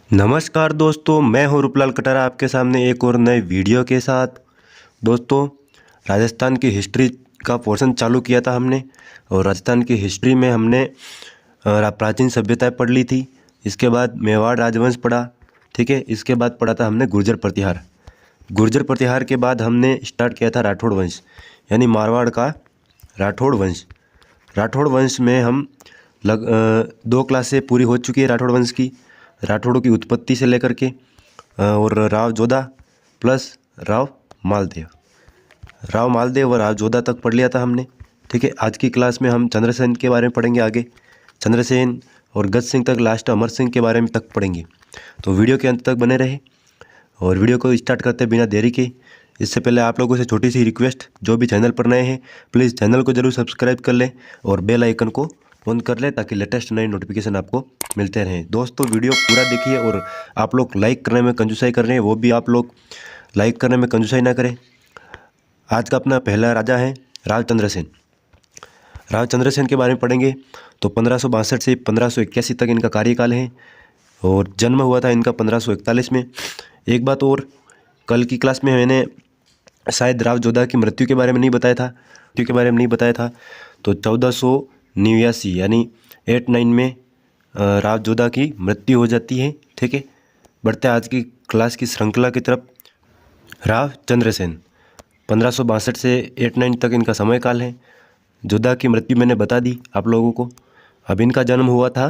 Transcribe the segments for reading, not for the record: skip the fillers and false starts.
नमस्कार दोस्तों, मैं हूं रूपलाल कटारा आपके सामने एक और नए वीडियो के साथ। दोस्तों, राजस्थान की हिस्ट्री का पोर्शन चालू किया था हमने और राजस्थान की हिस्ट्री में हमने प्राचीन सभ्यताएं पढ़ ली थी। इसके बाद मेवाड़ राजवंश पढ़ा, ठीक है। इसके बाद पढ़ा था हमने गुर्जर प्रतिहार। गुर्जर प्रतिहार के बाद हमने स्टार्ट किया था राठौड़ वंश, यानी मारवाड़ का राठौड़ वंश। राठौड़ वंश में हम दो क्लासें पूरी हो चुकी है राठौड़ वंश की, राठौड़ों की उत्पत्ति से लेकर के और राव जोधा प्लस राव मालदेव। राव मालदेव और राव जोधा तक पढ़ लिया था हमने, ठीक है। आज की क्लास में हम चंद्रसेन के बारे में पढ़ेंगे आगे। चंद्रसेन और गज सिंह तक, लास्ट अमर सिंह के बारे में तक पढ़ेंगे। तो वीडियो के अंत तक बने रहे और वीडियो को स्टार्ट करते बिना देरी के। इससे पहले आप लोगों से छोटी सी रिक्वेस्ट, जो भी चैनल पर नए हैं प्लीज़ चैनल को जरूर सब्सक्राइब कर लें और बेल आइकन को ऑन कर लें ताकि लेटेस्ट नई नोटिफिकेशन आपको मिलते रहें। दोस्तों, वीडियो पूरा देखिए और आप लोग लाइक करने में कंजूसाई कर रहे हैं, वो भी आप लोग लाइक करने में कंजूसाई ना करें। आज का अपना पहला राजा है राव चंद्रसेन। राव चंद्रसेन के बारे में पढ़ेंगे तो 1562 से 1581 तक इनका कार्यकाल है और जन्म हुआ था इनका 1541 में। एक बात और, कल की क्लास में मैंने शायद राव जोधा की मृत्यु के बारे में नहीं बताया था, तो 1489 यानी 89 में राव जोधा की मृत्यु हो जाती है, ठीक है। बढ़ते आज की क्लास की श्रृंखला की तरफ। राव चंद्रसेन 1562 से 89 तक इनका समय काल है। जोधा की मृत्यु मैंने बता दी आप लोगों को। अब इनका जन्म हुआ था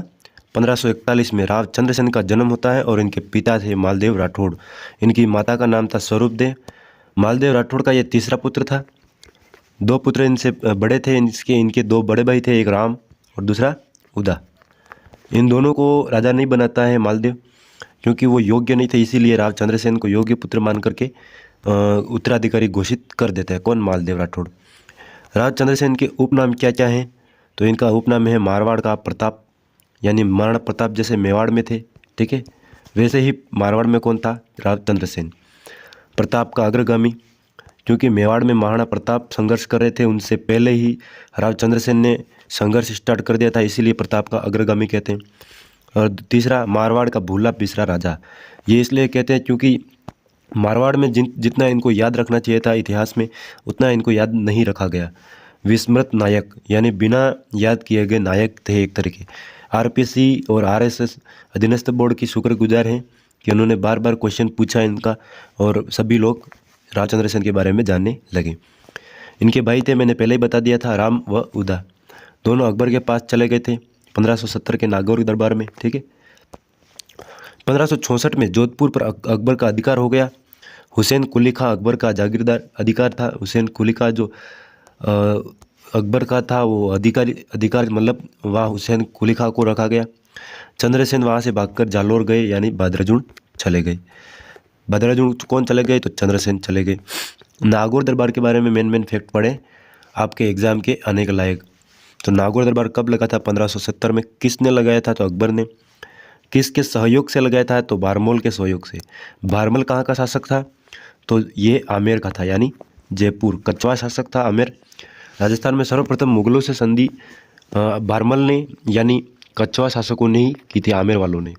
1541 में। राव चंद्रसेन का जन्म होता है और इनके पिता थे मालदेव राठौड़। इनकी माता का नाम था स्वरूपदेव। मालदेव राठौड़ का ये तीसरा पुत्र था। दो पुत्र इनसे बड़े थे, इनके दो बड़े भाई थे, एक राम और दूसरा उदा। इन दोनों को राजा नहीं बनाता है मालदेव, क्योंकि वो योग्य नहीं थे, इसीलिए राव चंद्रसेन को योग्य पुत्र मान करके उत्तराधिकारी घोषित कर देता है। कौन? मालदेव राठौड़। राव चंद्रसेन के उपनाम क्या क्या हैं? तो इनका उपनाम है मारवाड़ का प्रताप, यानी महाराणा प्रताप जैसे मेवाड़ में थे, ठीक है, वैसे ही मारवाड़ में कौन था? राव चंद्रसेन। प्रताप का अग्रगामी, क्योंकि मेवाड़ में महाराणा प्रताप संघर्ष कर रहे थे, उनसे पहले ही राव चंद्रसेन ने संघर्ष स्टार्ट कर दिया था, इसीलिए प्रताप का अग्रगामी कहते हैं। और तीसरा, मारवाड़ का भूला बिसरा राजा। ये इसलिए कहते हैं क्योंकि मारवाड़ में जितना इनको याद रखना चाहिए था इतिहास में, उतना इनको याद नहीं रखा गया। विस्मृत नायक, यानी बिना याद किए गए नायक थे एक तरह के। आरपीसी और आरएसएस अधीनस्थ बोर्ड की शुक्रगुजार हैं कि उन्होंने बार बार क्वेश्चन पूछा इनका और सभी लोग राव चंद्रसेन के बारे में जानने लगे। इनके भाई थे, मैंने पहले ही बता दिया था, राम व उदा। दोनों अकबर के पास चले गए थे 1570 के नागौर दरबार में, ठीक है। 1566 में जोधपुर पर अकबर का अधिकार हो गया। हुसैन कुली खां अकबर का जागीरदार अधिकार था। हुसैन कुली खां जो अकबर का था, वो अधिकार मतलब वहाँ हुसैन कुली खां को रखा गया। चंद्रसेन वहाँ से भागकर जालोर गए, यानी बादराजून चले गए। बादराजून कौन चले गए? तो चंद्रसेन चले गए। नागौर दरबार के बारे में मेन फैक्ट पढ़े आपके एग्जाम के आने के लायक। तो नागौर दरबार कब लगा था? 1570 में। किसने लगाया था? तो अकबर ने। किसके सहयोग से लगाया था? तो बारमौल के सहयोग से। बारमौल कहाँ का शासक था? तो ये आमेर का था, यानी जयपुर। कछवाहा शासक था आमेर। राजस्थान में सर्वप्रथम मुगलों से संधि बारमल ने, यानी कछवाहा शासकों ने ही की थी, आमेर वालों ने।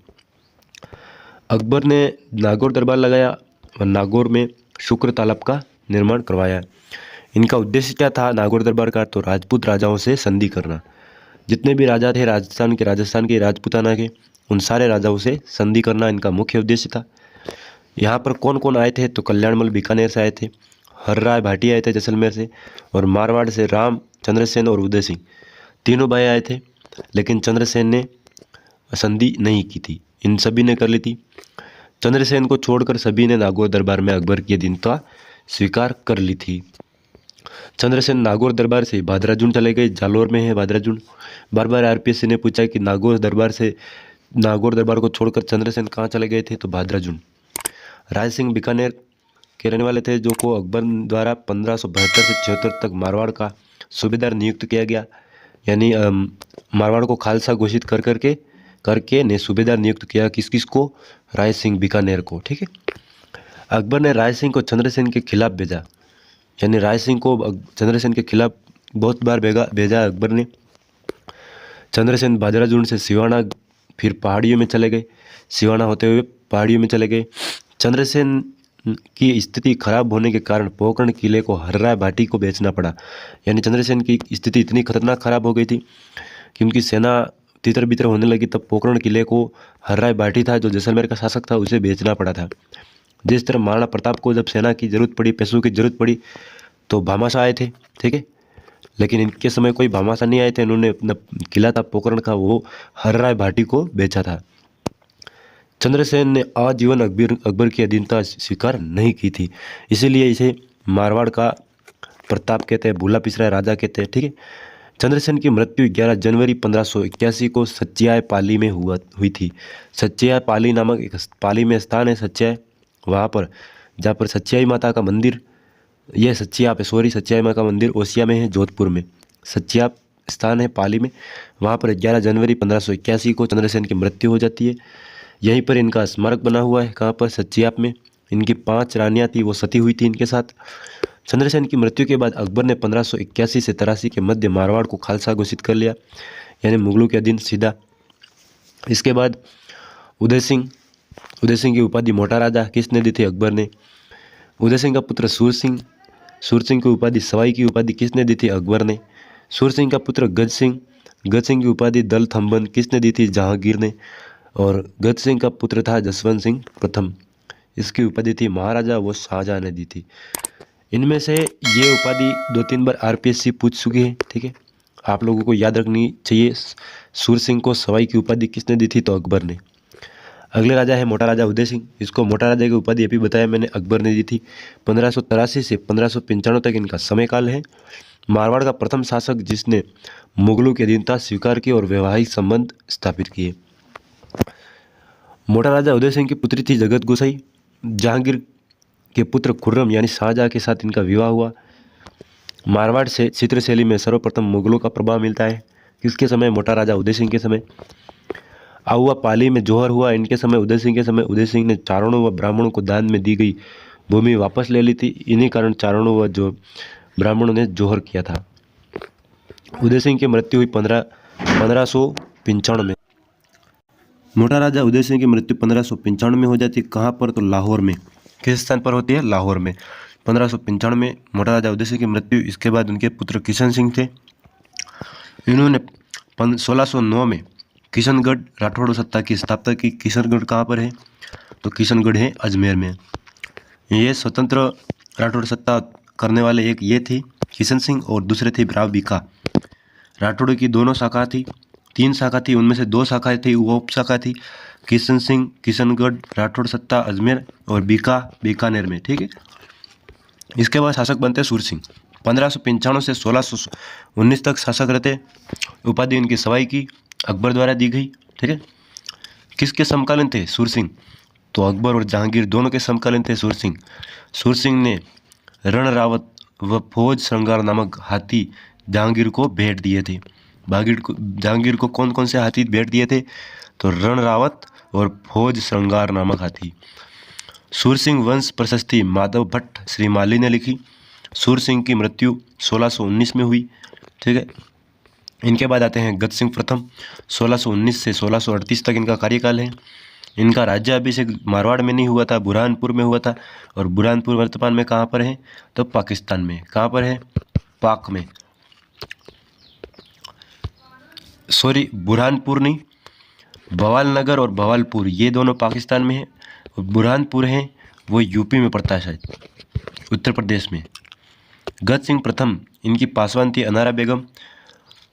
अकबर ने नागौर दरबार लगाया और नागौर में शुक्र तालाब का निर्माण करवाया। इनका उद्देश्य क्या था नागौर दरबार का? तो राजपूत राजाओं से संधि करना। जितने भी राजा थे राजस्थान के राजपूताना के, उन सारे राजाओं से संधि करना इनका मुख्य उद्देश्य था। यहाँ पर कौन कौन आए थे? तो कल्याणमल बीकानेर से आए थे, हर्राय भाटी आए थे जैसलमेर से, और मारवाड़ से राम चंद्रसेन और उदय सिंह, तीनों भाई आए थे। लेकिन चंद्रसेन ने संधि नहीं की थी, इन सभी ने कर ली थी। चंद्रसेन को छोड़कर सभी ने नागौर दरबार में अकबर की अधीनता स्वीकार कर ली थी। चंद्रसेन नागौर दरबार से बादराजून चले गए, जालोर में है बादराजून। बार बार आरपीएससी ने पूछा कि नागौर दरबार को छोड़कर चंद्रसेन कहाँ चले गए थे? तो बादराजून। राय सिंह बीकानेर के रहने वाले थे, जो को अकबर द्वारा 1572 से 76 तक मारवाड़ का सूबेदार नियुक्त किया गया, यानी मारवाड़ को खालसा घोषित करके ने सूबेदार नियुक्त किया। किस किस को? राय सिंह बीकानेर को, ठीक है। अकबर ने राय सिंह को चंद्रसेन के खिलाफ भेजा, यानी राय सिंह को चंद्रसेन के खिलाफ बहुत बार भेजा अकबर ने। चंद्रसेन बादराजून से सिवाना फिर पहाड़ियों में चले गए, सिवाना होते हुए पहाड़ियों में चले गए। चंद्रसेन की स्थिति खराब होने के कारण पोकरण किले को हर्राय भाटी को बेचना पड़ा। यानी चंद्रसेन की स्थिति इतनी खतरनाक खराब हो गई थी कि उनकी सेना तितर बितर होने लगी, तब पोकरण किले को हर्राय भाटी था जो जैसलमेर का शासक था उसे बेचना पड़ा था। जिस तरह महाराणा प्रताप को जब सेना की जरूरत पड़ी, पैसों की जरूरत पड़ी, तो भामाशाह आए थे, ठीक है, लेकिन इनके समय कोई भामाशाह नहीं आए थे। इन्होंने अपना किला था पोकरण का वो हर्राय भाटी को बेचा था। चंद्रसेन ने आजीवन अकबर की अधीनता स्वीकार नहीं की थी, इसीलिए इसे मारवाड़ का प्रताप कहते हैं, भूला पिसरा राजा कहते हैं, ठीक है। चंद्रसेन की मृत्यु 11 जनवरी 1581 को सच्चियाय पाली में हुई थी। सच्चियाय पाली नामक एक पाली में स्थान है सच्चियाय, वहाँ पर जहाँ पर सच्चियाई माता का मंदिर, यह सच्चिया पे सच्चियाई माता का मंदिर ओसिया में है, जोधपुर में सच्चिया स्थान है पाली में। वहाँ पर 11 जनवरी 1581 को चंद्रसेन की मृत्यु हो जाती है। यहीं पर इनका स्मारक बना हुआ है, कहाँ पर, सच्चियाप में। इनकी 5 रानियाँ थी, वो सती हुई थी इनके साथ। चंद्रसेन की मृत्यु के बाद अकबर ने 1581 से 83 के मध्य मारवाड़ को खालसा घोषित कर लिया, यानी मुगलों के अधीन सीधा। इसके बाद उदय सिंह की उपाधि मोटा राजा किसने दी थी? अकबर ने। उदय सिंह का पुत्र सूर सिंह की उपाधि सवाई की उपाधि किसने दी थी? अकबर ने। सूर सिंह का पुत्र गज सिंह की उपाधि दल थम्बन किसने दी थी? जहांगीर ने। और गज सिंह का पुत्र था जसवंत सिंह प्रथम, इसकी उपाधि थी महाराजा, वो शाहजहां ने दी थी। इनमें से ये उपाधि 2-3 बार आरपीएससी पूछ चुकी है, ठीक है, आप लोगों को याद रखनी चाहिए। सूर सिंह को सवाई की उपाधि किसने दी थी? तो अकबर ने। अगले राजा है मोटा राजा उदय सिंह। इसको मोटा राजा की उपाधि अभी बताया मैंने, अकबर ने दी थी। 1583 से 1595 तक इनका समय काल है। मारवाड़ का प्रथम शासक जिसने मुगलों की अधीनता स्वीकार की और वैवाहिक संबंध स्थापित किए। मोटा राजा उदय सिंह की पुत्री थी जगत गोसाई। जहांगीर के पुत्र खुर्रम यानी शाहजहां के साथ इनका विवाह हुआ। मारवाड़ से चित्रशैली में सर्वप्रथम मुगलों का प्रभाव मिलता है। किसके समय? मोटा राजा उदय सिंह के समय। आउआ पाली में जोहर हुआ इनके समय, उदय सिंह के समय। उदय सिंह ने चारणों व ब्राह्मणों को दान में दी गई भूमि वापस ले ली थी, इन्हीं कारण चारणों व जो ब्राह्मणों ने जोहर किया था। उदय सिंह की मृत्यु हुई 1595 में। मोटा राजा उदय सिंह की मृत्यु 1595 में हो जाती है। कहाँ पर? तो लाहौर में। किस स्थान पर होती है? लाहौर में। 1595 में मोटा राजा उदय सिंह की मृत्यु। इसके बाद उनके पुत्र किशन सिंह थे। इन्होंने 1609 में किशनगढ़ राठौड़ सत्ता की स्थापना की। किशनगढ़ कहाँ पर है? तो किशनगढ़ है अजमेर में। ये स्वतंत्र राठौड़ सत्ता करने वाले एक ये थे किशन सिंह और दूसरे थे राव बीका। राठौड़ की दोनों शाखा थी, 3 शाखा थी, उनमें से 2 शाखाएं थी, वो उप शाखा थी। किशन सिंह किशनगढ़, राठौड़ सत्ता अजमेर और बीका बीकानेर में, ठीक है। इसके बाद शासक बनते सूर सिंह। 1595 से 1619 तक शासक रहते। उपाधि इनकी सवाई की अकबर द्वारा दी गई, ठीक है। किसके समकालीन थे? सूर सिंह। तो अकबर और जहांगीर दोनों के समकालीन थे सूर सिंह। सूर सिंह ने रण रावत व फौज श्रृंगार नामक हाथी जहांगीर को भेंट दिए थे। जहांगीर को कौन कौन से हाथी भेंट दिए थे? तो रण रावत और फौज श्रृंगार नामक हाथी। सूर सिंह वंश प्रशस्ति माधव भट्ट श्रीमाली ने लिखी। सूर सिंह की मृत्यु 1619 में हुई, ठीक है। इनके बाद आते हैं गज सिंह प्रथम। 1619 से 1638 तक इनका कार्यकाल है। इनका राज्याभिषेक मारवाड़ में नहीं हुआ था, बुरहानपुर में हुआ था। और बुरहानपुर वर्तमान में कहाँ पर है? तो पाकिस्तान में। कहाँ पर है? पाक में। सॉरी, बुरहानपुर नहीं, भवालनगर और भवालपुर ये दोनों पाकिस्तान में है। बुरहानपुर है वो यूपी में पड़ता है, शायद उत्तर प्रदेश में। गज सिंह प्रथम, इनकी पासवान थी अनारा बेगम।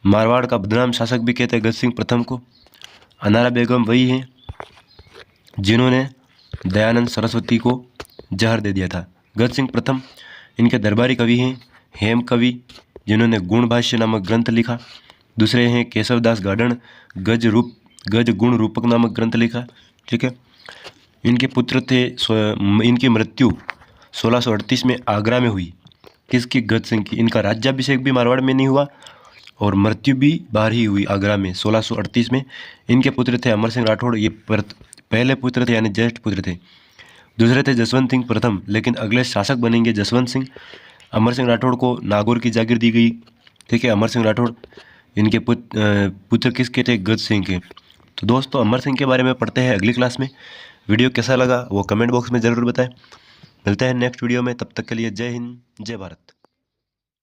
मारवाड़ का बदनाम शासक भी कहते हैं गज सिंह प्रथम को। अनारा बेगम वही है जिन्होंने दयानंद सरस्वती को जहर दे दिया था। गज सिंह प्रथम। इनके दरबारी कवि हैं हेम कवि, जिन्होंने गुण भाष्य नामक ग्रंथ लिखा। दूसरे हैं केशवदास गार्डन, गज गुण रूपक नामक ग्रंथ लिखा, ठीक है। इनके पुत्र थे। इनकी मृत्यु 1638 में आगरा में हुई। किसकी? गज सिंह की। इनका राज्याभिषेक भी मारवाड़ में नहीं हुआ और मृत्यु भी बाहर ही हुई आगरा में 1638 में। इनके पुत्र थे अमर सिंह राठौड़, ये पहले पुत्र थे यानी ज्येष्ठ पुत्र थे। दूसरे थे जसवंत सिंह प्रथम, लेकिन अगले शासक बनेंगे जसवंत सिंह। अमर सिंह राठौड़ को नागौर की जागीर दी गई, ठीक है। अमर सिंह राठौड़ इनके पुत्र किसके थे? गज सिंह के। तो दोस्तों अमर सिंह के बारे में पढ़ते हैं अगली क्लास में। वीडियो कैसा लगा वो कमेंट बॉक्स में ज़रूर बताएं। मिलते हैं नेक्स्ट वीडियो में, तब तक के लिए जय हिंद जय भारत।